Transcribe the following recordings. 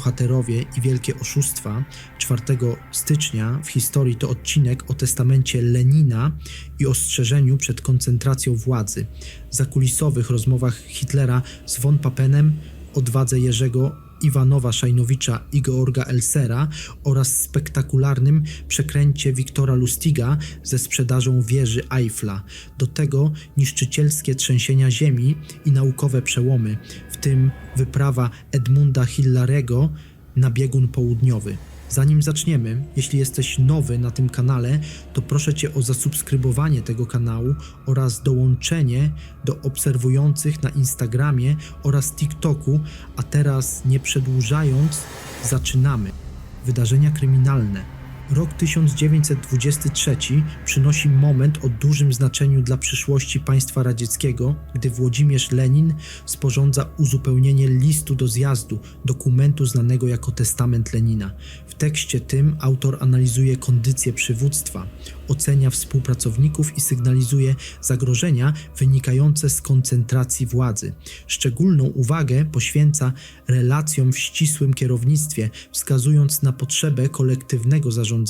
bohaterowie i wielkie oszustwa 4 stycznia w historii to odcinek o testamencie Lenina i ostrzeżeniu przed koncentracją władzy, zakulisowych rozmowach Hitlera z von Papenem, odwadze Jerzego Iwanowa Szajnowicza i Georga Elsera oraz spektakularnym przekręcie Wiktora Lustiga ze sprzedażą wieży Eiffla. Do tego niszczycielskie trzęsienia ziemi i naukowe przełomy, w tym wyprawa Edmunda Hillarego na biegun południowy. Zanim zaczniemy, jeśli jesteś nowy na tym kanale, to proszę Cię o zasubskrybowanie tego kanału oraz dołączenie do obserwujących na Instagramie oraz TikToku, a teraz nie przedłużając, zaczynamy. Wydarzenia kryminalne. Rok 1923 przynosi moment o dużym znaczeniu dla przyszłości państwa radzieckiego, gdy Włodzimierz Lenin sporządza uzupełnienie listu do zjazdu, dokumentu znanego jako Testament Lenina. W tekście tym autor analizuje kondycję przywództwa, ocenia współpracowników i sygnalizuje zagrożenia wynikające z koncentracji władzy. Szczególną uwagę poświęca relacjom w ścisłym kierownictwie, wskazując na potrzebę kolektywnego zarządzania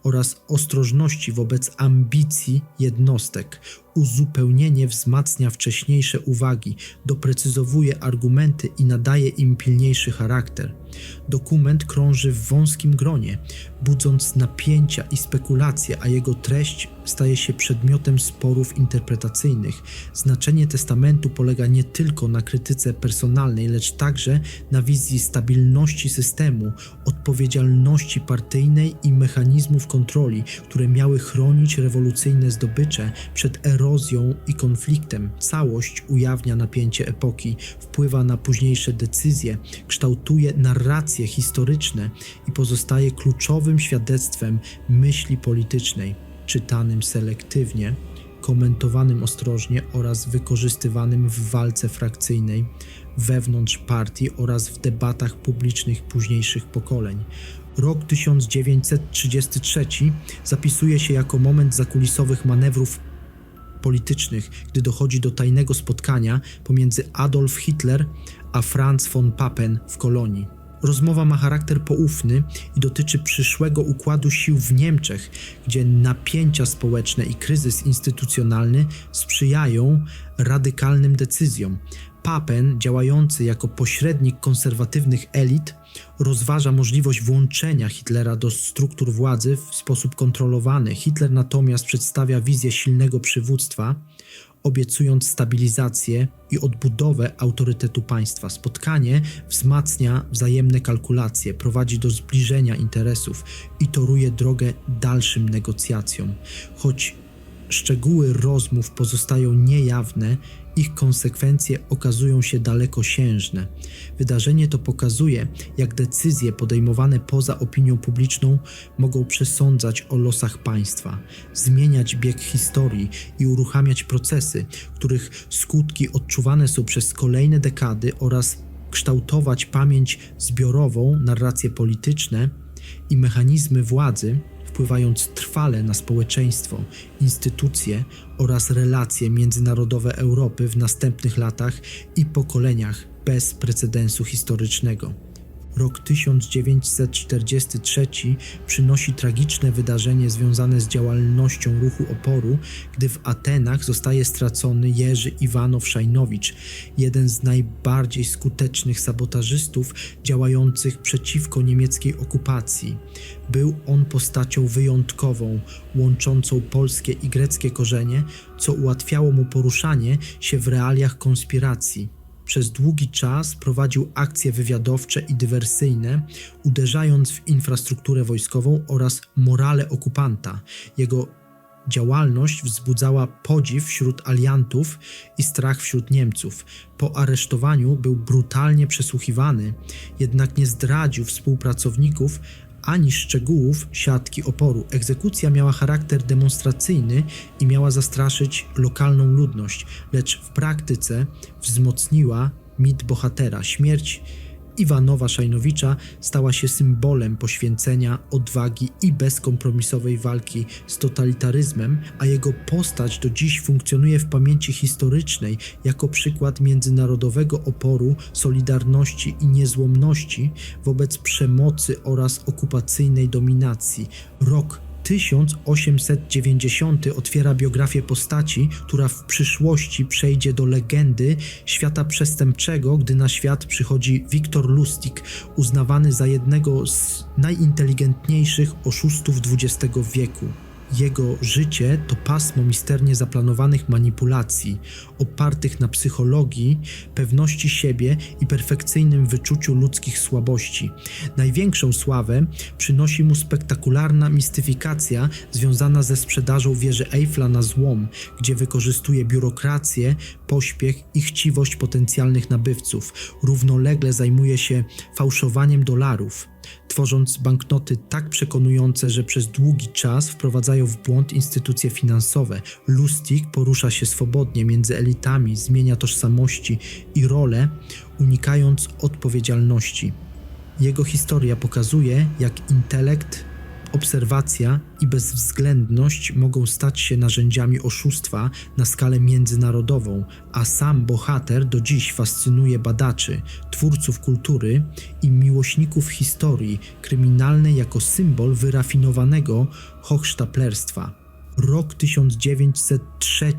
oraz ostrożności wobec ambicji jednostek. Uzupełnienie wzmacnia wcześniejsze uwagi, doprecyzowuje argumenty i nadaje im pilniejszy charakter. Dokument krąży w wąskim gronie, budząc napięcia i spekulacje, a jego treść staje się przedmiotem sporów interpretacyjnych. Znaczenie testamentu polega nie tylko na krytyce personalnej, lecz także na wizji stabilności systemu, odpowiedzialności partyjnej i mechanizmów kontroli, które miały chronić rewolucyjne zdobycze przed erozją i konfliktem. Całość ujawnia napięcie epoki, wpływa na późniejsze decyzje, kształtuje narracje historyczne i pozostaje kluczowym świadectwem myśli politycznej, czytanym selektywnie, komentowanym ostrożnie oraz wykorzystywanym w walce frakcyjnej, wewnątrz partii oraz w debatach publicznych późniejszych pokoleń. Rok 1933 zapisuje się jako moment zakulisowych manewrów politycznych, gdy dochodzi do tajnego spotkania pomiędzy Adolf Hitler a Franz von Papen w Kolonii. Rozmowa ma charakter poufny i dotyczy przyszłego układu sił w Niemczech, gdzie napięcia społeczne i kryzys instytucjonalny sprzyjają radykalnym decyzjom. Papen, działający jako pośrednik konserwatywnych elit, rozważa możliwość włączenia Hitlera do struktur władzy w sposób kontrolowany. Hitler natomiast przedstawia wizję silnego przywództwa, obiecując stabilizację i odbudowę autorytetu państwa. Spotkanie wzmacnia wzajemne kalkulacje, prowadzi do zbliżenia interesów i toruje drogę dalszym negocjacjom. Choć szczegóły rozmów pozostają niejawne, ich konsekwencje okazują się dalekosiężne. Wydarzenie to pokazuje, jak decyzje podejmowane poza opinią publiczną mogą przesądzać o losach państwa, zmieniać bieg historii i uruchamiać procesy, których skutki odczuwane są przez kolejne dekady oraz kształtować pamięć zbiorową, narracje polityczne i mechanizmy władzy, wpływając trwale na społeczeństwo, instytucje oraz relacje międzynarodowe Europy w następnych latach i pokoleniach bez precedensu historycznego. Rok 1943 przynosi tragiczne wydarzenie związane z działalnością ruchu oporu, gdy w Atenach zostaje stracony Jerzy Iwanow Szajnowicz, jeden z najbardziej skutecznych sabotażystów działających przeciwko niemieckiej okupacji. Był on postacią wyjątkową, łączącą polskie i greckie korzenie, co ułatwiało mu poruszanie się w realiach konspiracji. Przez długi czas prowadził akcje wywiadowcze i dywersyjne, uderzając w infrastrukturę wojskową oraz morale okupanta. Jego działalność wzbudzała podziw wśród aliantów i strach wśród Niemców. Po aresztowaniu był brutalnie przesłuchiwany, jednak nie zdradził współpracowników ani szczegółów siatki oporu. Egzekucja miała charakter demonstracyjny i miała zastraszyć lokalną ludność, lecz w praktyce wzmocniła mit bohatera. Śmierć Iwanowa Szajnowicza stała się symbolem poświęcenia, odwagi i bezkompromisowej walki z totalitaryzmem, a jego postać do dziś funkcjonuje w pamięci historycznej jako przykład międzynarodowego oporu, solidarności i niezłomności wobec przemocy oraz okupacyjnej dominacji. Rok 1890 otwiera biografię postaci, która w przyszłości przejdzie do legendy świata przestępczego, gdy na świat przychodzi Wiktor Lustig, uznawany za jednego z najinteligentniejszych oszustów XX wieku. Jego życie to pasmo misternie zaplanowanych manipulacji, opartych na psychologii, pewności siebie i perfekcyjnym wyczuciu ludzkich słabości. Największą sławę przynosi mu spektakularna mistyfikacja związana ze sprzedażą wieży Eiffla na złom, gdzie wykorzystuje biurokrację, pośpiech i chciwość potencjalnych nabywców. Równolegle zajmuje się fałszowaniem dolarów, tworząc banknoty tak przekonujące, że przez długi czas wprowadzają w błąd instytucje finansowe. Lustig porusza się swobodnie między elitami, zmienia tożsamości i role, unikając odpowiedzialności. Jego historia pokazuje, jak intelekt, obserwacja i bezwzględność mogą stać się narzędziami oszustwa na skalę międzynarodową, a sam bohater do dziś fascynuje badaczy, twórców kultury i miłośników historii kryminalnej jako symbol wyrafinowanego hochsztaplerstwa. Rok 1903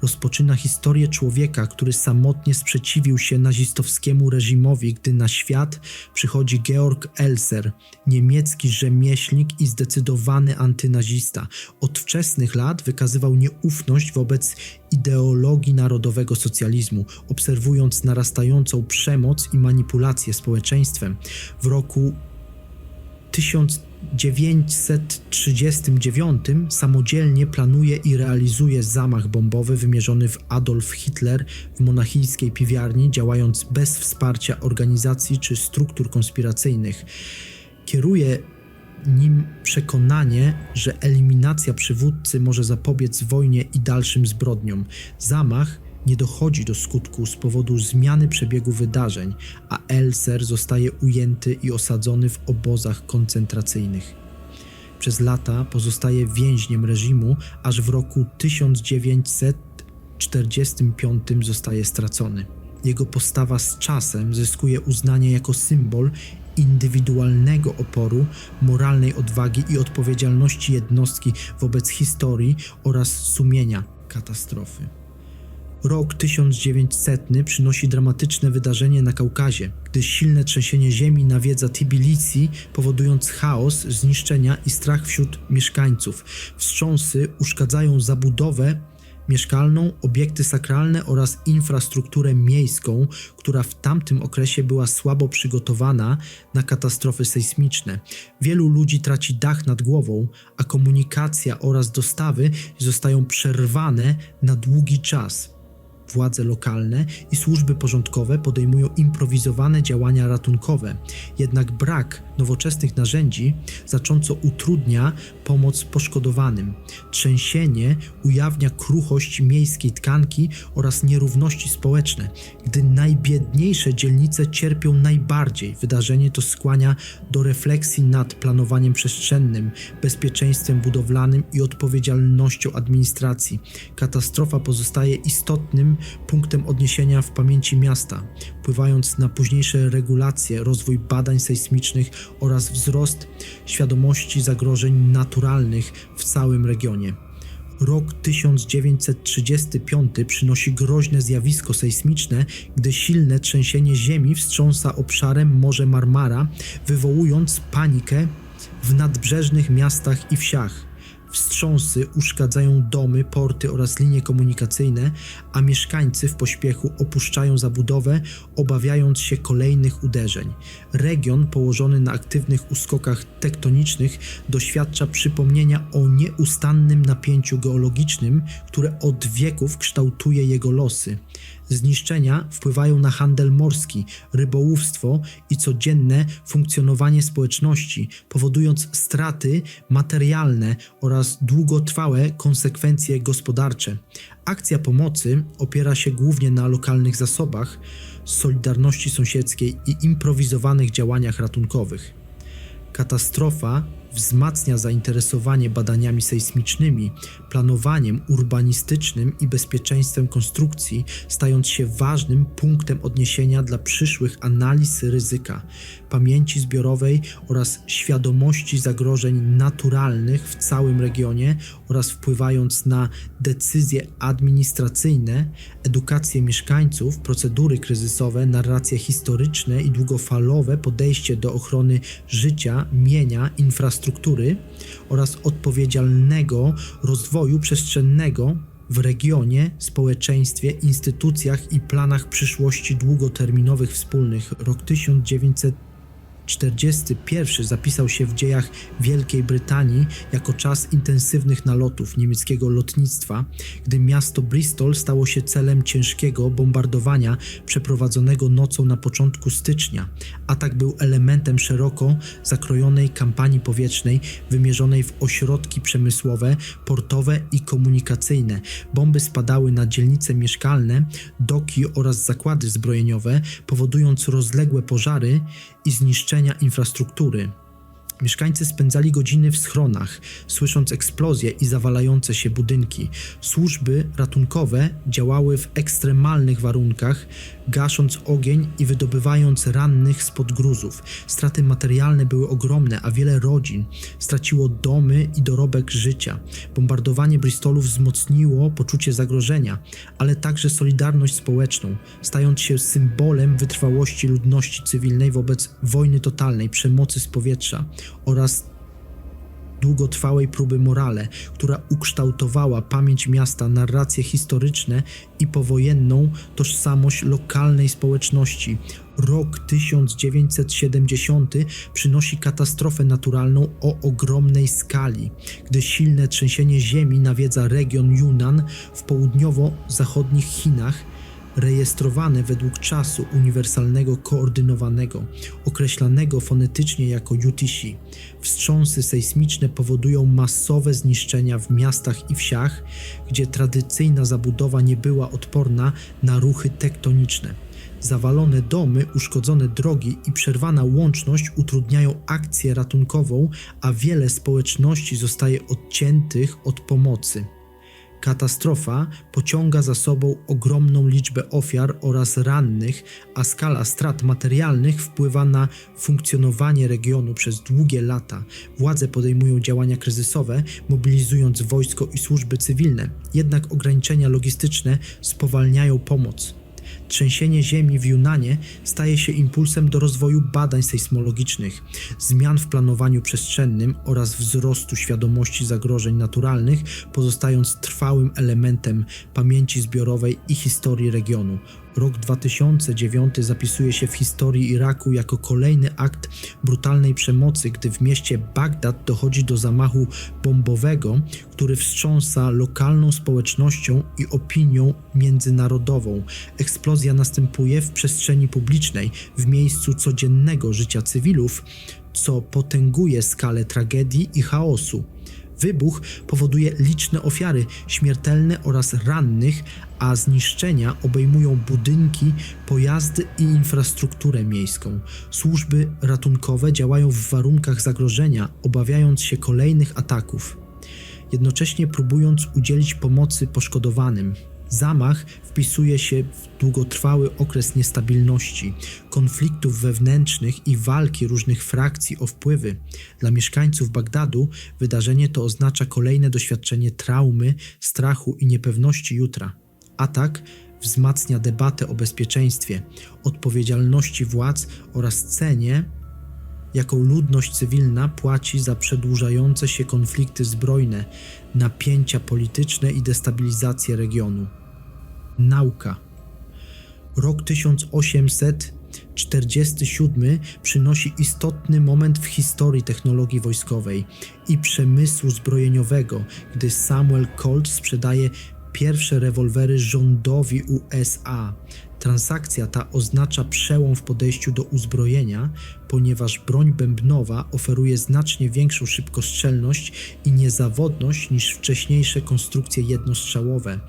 rozpoczyna historię człowieka, który samotnie sprzeciwił się nazistowskiemu reżimowi, gdy na świat przychodzi Georg Elser, niemiecki rzemieślnik i zdecydowany antynazista. Od wczesnych lat wykazywał nieufność wobec ideologii narodowego socjalizmu, obserwując narastającą przemoc i manipulację społeczeństwem. W roku 1939 samodzielnie planuje i realizuje zamach bombowy wymierzony w Adolf Hitler w monachijskiej piwiarni, działając bez wsparcia organizacji czy struktur konspiracyjnych. Kieruje nim przekonanie, że eliminacja przywódcy może zapobiec wojnie i dalszym zbrodniom. Zamach nie dochodzi do skutku z powodu zmiany przebiegu wydarzeń, a Elser zostaje ujęty i osadzony w obozach koncentracyjnych. Przez lata pozostaje więźniem reżimu, aż w roku 1945 zostaje stracony. Jego postawa z czasem zyskuje uznanie jako symbol indywidualnego oporu, moralnej odwagi i odpowiedzialności jednostki wobec historii oraz sumienia katastrofy. Rok 1900 przynosi dramatyczne wydarzenie na Kaukazie, gdy silne trzęsienie ziemi nawiedza Tbilisi, powodując chaos, zniszczenia i strach wśród mieszkańców. Wstrząsy uszkadzają zabudowę mieszkalną, obiekty sakralne oraz infrastrukturę miejską, która w tamtym okresie była słabo przygotowana na katastrofy sejsmiczne. Wielu ludzi traci dach nad głową, a komunikacja oraz dostawy zostają przerwane na długi czas. Władze lokalne i służby porządkowe podejmują improwizowane działania ratunkowe, jednak brak nowoczesnych narzędzi znacząco utrudnia pomoc poszkodowanym. Trzęsienie ujawnia kruchość miejskiej tkanki oraz nierówności społeczne. Gdy najbiedniejsze dzielnice cierpią najbardziej, wydarzenie to skłania do refleksji nad planowaniem przestrzennym, bezpieczeństwem budowlanym i odpowiedzialnością administracji. Katastrofa pozostaje istotnym punktem odniesienia w pamięci miasta, wpływając na późniejsze regulacje, rozwój badań sejsmicznych oraz wzrost świadomości zagrożeń naturalnych w całym regionie. Rok 1935 przynosi groźne zjawisko sejsmiczne, gdy silne trzęsienie ziemi wstrząsa obszarem Morza Marmara, wywołując panikę w nadbrzeżnych miastach i wsiach. Wstrząsy uszkadzają domy, porty oraz linie komunikacyjne, a mieszkańcy w pośpiechu opuszczają zabudowę, obawiając się kolejnych uderzeń. Region położony na aktywnych uskokach tektonicznych doświadcza przypomnienia o nieustannym napięciu geologicznym, które od wieków kształtuje jego losy. Zniszczenia wpływają na handel morski, rybołówstwo i codzienne funkcjonowanie społeczności, powodując straty materialne oraz długotrwałe konsekwencje gospodarcze. Akcja pomocy opiera się głównie na lokalnych zasobach, solidarności sąsiedzkiej i improwizowanych działaniach ratunkowych. Katastrofa wzmacnia zainteresowanie badaniami sejsmicznymi, planowaniem urbanistycznym i bezpieczeństwem konstrukcji, stając się ważnym punktem odniesienia dla przyszłych analiz ryzyka, pamięci zbiorowej oraz świadomości zagrożeń naturalnych w całym regionie oraz wpływając na decyzje administracyjne, edukację mieszkańców, procedury kryzysowe, narracje historyczne i długofalowe podejście do ochrony życia, mienia, infrastruktury oraz odpowiedzialnego rozwoju przestrzennego w regionie, społeczeństwie, instytucjach i planach przyszłości długoterminowych wspólnych. Rok 1941 zapisał się w dziejach Wielkiej Brytanii jako czas intensywnych nalotów niemieckiego lotnictwa, gdy miasto Bristol stało się celem ciężkiego bombardowania przeprowadzonego nocą na początku stycznia. Atak był elementem szeroko zakrojonej kampanii powietrznej wymierzonej w ośrodki przemysłowe, portowe i komunikacyjne. Bomby spadały na dzielnice mieszkalne, doki oraz zakłady zbrojeniowe, powodując rozległe pożary i zniszczenia infrastruktury. Mieszkańcy spędzali godziny w schronach, słysząc eksplozje i zawalające się budynki. Służby ratunkowe działały w ekstremalnych warunkach, gasząc ogień i wydobywając rannych spod gruzów. Straty materialne były ogromne, a wiele rodzin straciło domy i dorobek życia. Bombardowanie Bristolu wzmocniło poczucie zagrożenia, ale także solidarność społeczną, stając się symbolem wytrwałości ludności cywilnej wobec wojny totalnej, przemocy z powietrza oraz długotrwałej próby morale, która ukształtowała pamięć miasta, narracje historyczne i powojenną tożsamość lokalnej społeczności. Rok 1970 przynosi katastrofę naturalną o ogromnej skali, gdy silne trzęsienie ziemi nawiedza region Yunnan w południowo-zachodnich Chinach, rejestrowane według czasu uniwersalnego koordynowanego, określanego fonetycznie jako UTC. Wstrząsy sejsmiczne powodują masowe zniszczenia w miastach i wsiach, gdzie tradycyjna zabudowa nie była odporna na ruchy tektoniczne. Zawalone domy, uszkodzone drogi i przerwana łączność utrudniają akcję ratunkową, a wiele społeczności zostaje odciętych od pomocy. Katastrofa pociąga za sobą ogromną liczbę ofiar oraz rannych, a skala strat materialnych wpływa na funkcjonowanie regionu przez długie lata. Władze podejmują działania kryzysowe, mobilizując wojsko i służby cywilne, jednak ograniczenia logistyczne spowalniają pomoc. Trzęsienie ziemi w Yunnanie staje się impulsem do rozwoju badań sejsmologicznych, zmian w planowaniu przestrzennym oraz wzrostu świadomości zagrożeń naturalnych, pozostając trwałym elementem pamięci zbiorowej i historii regionu. Rok 2009 zapisuje się w historii Iraku jako kolejny akt brutalnej przemocy, gdy w mieście Bagdad dochodzi do zamachu bombowego, który wstrząsa lokalną społecznością i opinią międzynarodową. Eksplozja następuje w przestrzeni publicznej, w miejscu codziennego życia cywilów, co potęguje skalę tragedii i chaosu. Wybuch powoduje liczne ofiary śmiertelne oraz rannych, a zniszczenia obejmują budynki, pojazdy i infrastrukturę miejską. Służby ratunkowe działają w warunkach zagrożenia, obawiając się kolejnych ataków, jednocześnie próbując udzielić pomocy poszkodowanym. Zamach wpisuje się w długotrwały okres niestabilności, konfliktów wewnętrznych i walki różnych frakcji o wpływy. Dla mieszkańców Bagdadu wydarzenie to oznacza kolejne doświadczenie traumy, strachu i niepewności jutra. Atak wzmacnia debatę o bezpieczeństwie, odpowiedzialności władz oraz cenie, jaką ludność cywilna płaci za przedłużające się konflikty zbrojne, napięcia polityczne i destabilizację regionu. Nauka. Rok 1847 przynosi istotny moment w historii technologii wojskowej i przemysłu zbrojeniowego, gdy Samuel Colt sprzedaje pierwsze rewolwery rządowi USA. Transakcja ta oznacza przełom w podejściu do uzbrojenia, ponieważ broń bębnowa oferuje znacznie większą szybkostrzelność i niezawodność niż wcześniejsze konstrukcje jednostrzałowe.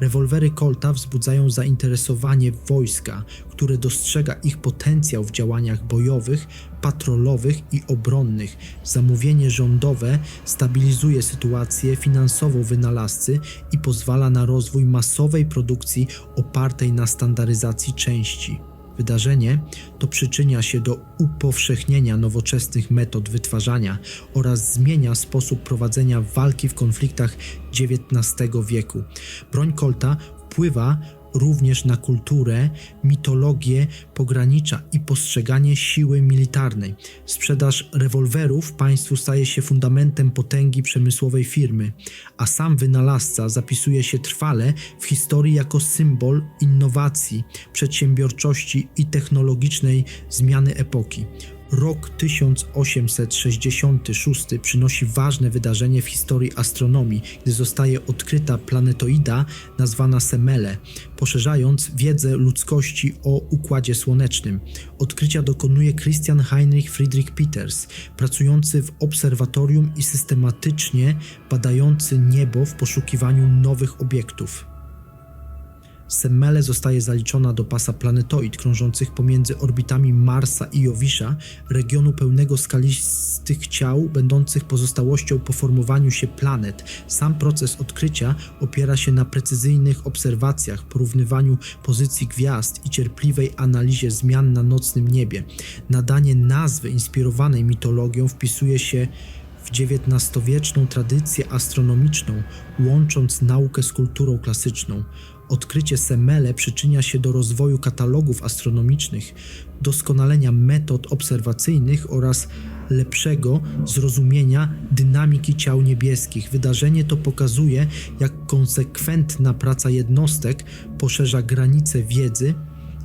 Rewolwery Colta wzbudzają zainteresowanie wojska, które dostrzega ich potencjał w działaniach bojowych, patrolowych i obronnych. Zamówienie rządowe stabilizuje sytuację finansową wynalazcy i pozwala na rozwój masowej produkcji opartej na standaryzacji części. Wydarzenie to przyczynia się do upowszechnienia nowoczesnych metod wytwarzania oraz zmienia sposób prowadzenia walki w konfliktach XIX wieku. Broń Colta wpływa również na kulturę, mitologię pogranicza i postrzeganie siły militarnej. Sprzedaż rewolwerów państwu staje się fundamentem potęgi przemysłowej firmy, a sam wynalazca zapisuje się trwale w historii jako symbol innowacji, przedsiębiorczości i technologicznej zmiany epoki. Rok 1866 przynosi ważne wydarzenie w historii astronomii, gdy zostaje odkryta planetoida nazwana Semele, poszerzając wiedzę ludzkości o Układzie Słonecznym. Odkrycia dokonuje Christian Heinrich Friedrich Peters, pracujący w obserwatorium i systematycznie badający niebo w poszukiwaniu nowych obiektów. Semele zostaje zaliczona do pasa planetoid krążących pomiędzy orbitami Marsa i Jowisza, regionu pełnego skalistych ciał, będących pozostałością po formowaniu się planet. Sam proces odkrycia opiera się na precyzyjnych obserwacjach, porównywaniu pozycji gwiazd i cierpliwej analizie zmian na nocnym niebie. Nadanie nazwy inspirowanej mitologią wpisuje się w XIX-wieczną tradycję astronomiczną, łącząc naukę z kulturą klasyczną. Odkrycie Semele przyczynia się do rozwoju katalogów astronomicznych, doskonalenia metod obserwacyjnych oraz lepszego zrozumienia dynamiki ciał niebieskich. Wydarzenie to pokazuje, jak konsekwentna praca jednostek poszerza granice wiedzy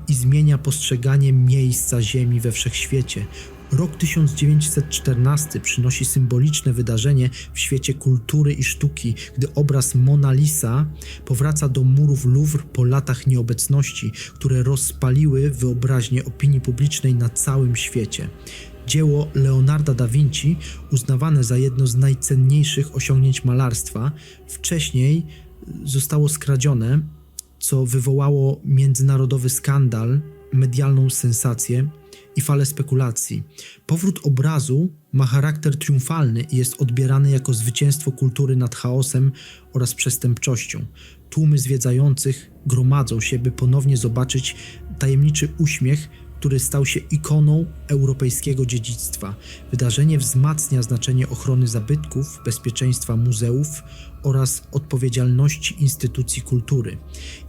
i zmienia postrzeganie miejsca Ziemi we wszechświecie. Rok 1914 przynosi symboliczne wydarzenie w świecie kultury i sztuki, gdy obraz Mona Lisa powraca do murów Louvre po latach nieobecności, które rozpaliły wyobraźnię opinii publicznej na całym świecie. Dzieło Leonarda da Vinci, uznawane za jedno z najcenniejszych osiągnięć malarstwa, wcześniej zostało skradzione, co wywołało międzynarodowy skandal, medialną sensację i falę spekulacji. Powrót obrazu ma charakter triumfalny i jest odbierany jako zwycięstwo kultury nad chaosem oraz przestępczością. Tłumy zwiedzających gromadzą się, by ponownie zobaczyć tajemniczy uśmiech, który stał się ikoną europejskiego dziedzictwa. Wydarzenie wzmacnia znaczenie ochrony zabytków, bezpieczeństwa muzeów oraz odpowiedzialności instytucji kultury.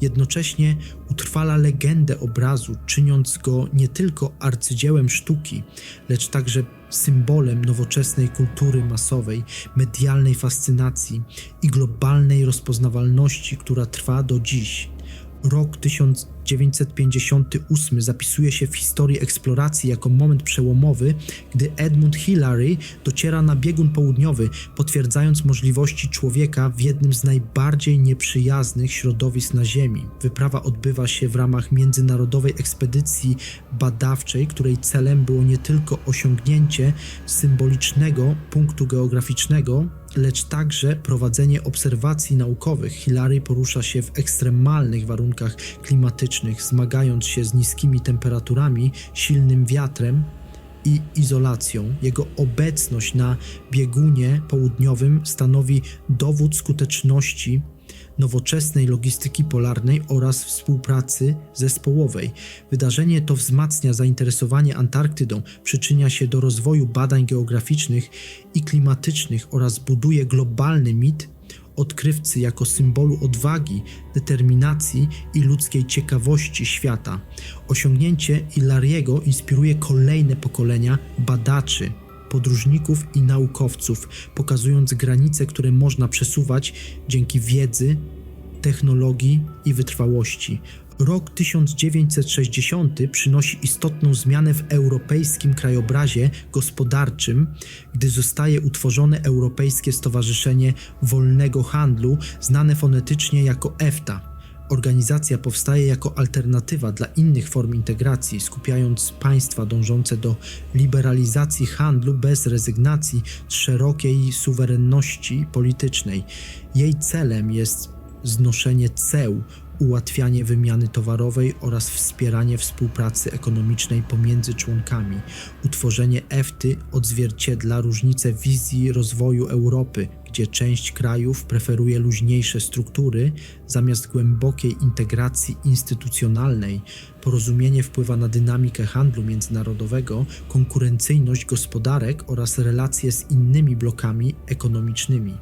Jednocześnie utrwala legendę obrazu, czyniąc go nie tylko arcydziełem sztuki, lecz także symbolem nowoczesnej kultury masowej, medialnej fascynacji i globalnej rozpoznawalności, która trwa do dziś. Rok 1958 zapisuje się w historii eksploracji jako moment przełomowy, gdy Edmund Hillary dociera na biegun południowy, potwierdzając możliwości człowieka w jednym z najbardziej nieprzyjaznych środowisk na Ziemi. Wyprawa odbywa się w ramach międzynarodowej ekspedycji badawczej, której celem było nie tylko osiągnięcie symbolicznego punktu geograficznego, lecz także prowadzenie obserwacji naukowych. Hillary porusza się w ekstremalnych warunkach klimatycznych, zmagając się z niskimi temperaturami, silnym wiatrem i izolacją. Jego obecność na biegunie południowym stanowi dowód skuteczności nowoczesnej logistyki polarnej oraz współpracy zespołowej. Wydarzenie to wzmacnia zainteresowanie Antarktydą, przyczynia się do rozwoju badań geograficznych i klimatycznych oraz buduje globalny mit odkrywcy jako symbolu odwagi, determinacji i ludzkiej ciekawości świata. Osiągnięcie Hillary'ego inspiruje kolejne pokolenia badaczy, podróżników i naukowców, pokazując granice, które można przesuwać dzięki wiedzy, technologii i wytrwałości. Rok 1960 przynosi istotną zmianę w europejskim krajobrazie gospodarczym, gdy zostaje utworzone Europejskie Stowarzyszenie Wolnego Handlu, znane fonetycznie jako EFTA. Organizacja powstaje jako alternatywa dla innych form integracji, skupiając państwa dążące do liberalizacji handlu bez rezygnacji z szerokiej suwerenności politycznej. Jej celem jest znoszenie ceł, ułatwianie wymiany towarowej oraz wspieranie współpracy ekonomicznej pomiędzy członkami. Utworzenie EFTA odzwierciedla różnice wizji rozwoju Europy, gdzie część krajów preferuje luźniejsze struktury zamiast głębokiej integracji instytucjonalnej. Porozumienie wpływa na dynamikę handlu międzynarodowego, konkurencyjność gospodarek oraz relacje z innymi blokami ekonomicznymi.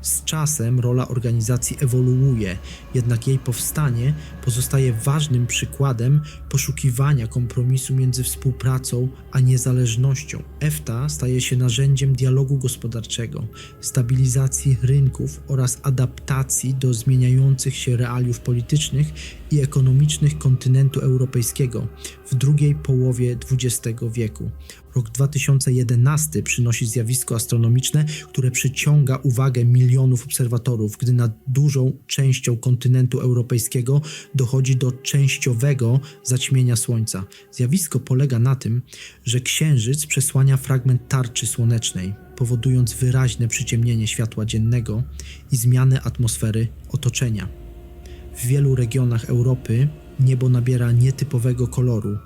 Z czasem rola organizacji ewoluuje, jednak jej powstanie pozostaje ważnym przykładem poszukiwania kompromisu między współpracą a niezależnością. EFTA staje się narzędziem dialogu gospodarczego, stabilizacji rynków oraz adaptacji do zmieniających się realiów politycznych i ekonomicznych kontynentu europejskiego w drugiej połowie XX wieku. Rok 2011 przynosi zjawisko astronomiczne, które przyciąga uwagę milionów obserwatorów, gdy nad dużą częścią kontynentu europejskiego dochodzi do częściowego zaćmienia Słońca. Zjawisko polega na tym, że Księżyc przesłania fragment tarczy słonecznej, powodując wyraźne przyciemnienie światła dziennego i zmianę atmosfery otoczenia. W wielu regionach Europy niebo nabiera nietypowego koloru,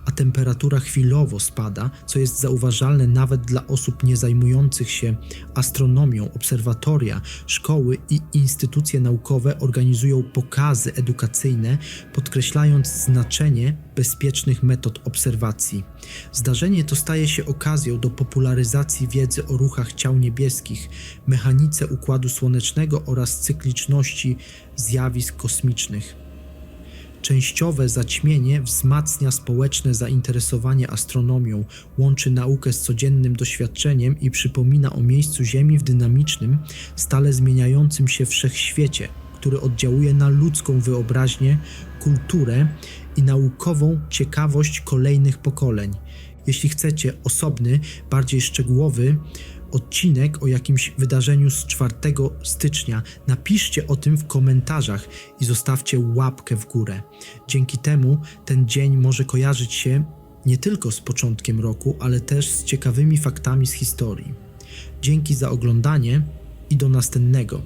a temperatura chwilowo spada, co jest zauważalne nawet dla osób nie zajmujących się astronomią. Obserwatoria, szkoły i instytucje naukowe organizują pokazy edukacyjne, podkreślając znaczenie bezpiecznych metod obserwacji. Zdarzenie to staje się okazją do popularyzacji wiedzy o ruchach ciał niebieskich, mechanice Układu Słonecznego oraz cykliczności zjawisk kosmicznych. Częściowe zaćmienie wzmacnia społeczne zainteresowanie astronomią, łączy naukę z codziennym doświadczeniem i przypomina o miejscu Ziemi w dynamicznym, stale zmieniającym się wszechświecie, który oddziałuje na ludzką wyobraźnię, kulturę i naukową ciekawość kolejnych pokoleń. Jeśli chcecie osobny, bardziej szczegółowy odcinek o jakimś wydarzeniu z 4 stycznia, napiszcie o tym w komentarzach i zostawcie łapkę w górę. Dzięki temu ten dzień może kojarzyć się nie tylko z początkiem roku, ale też z ciekawymi faktami z historii. Dzięki za oglądanie i do następnego.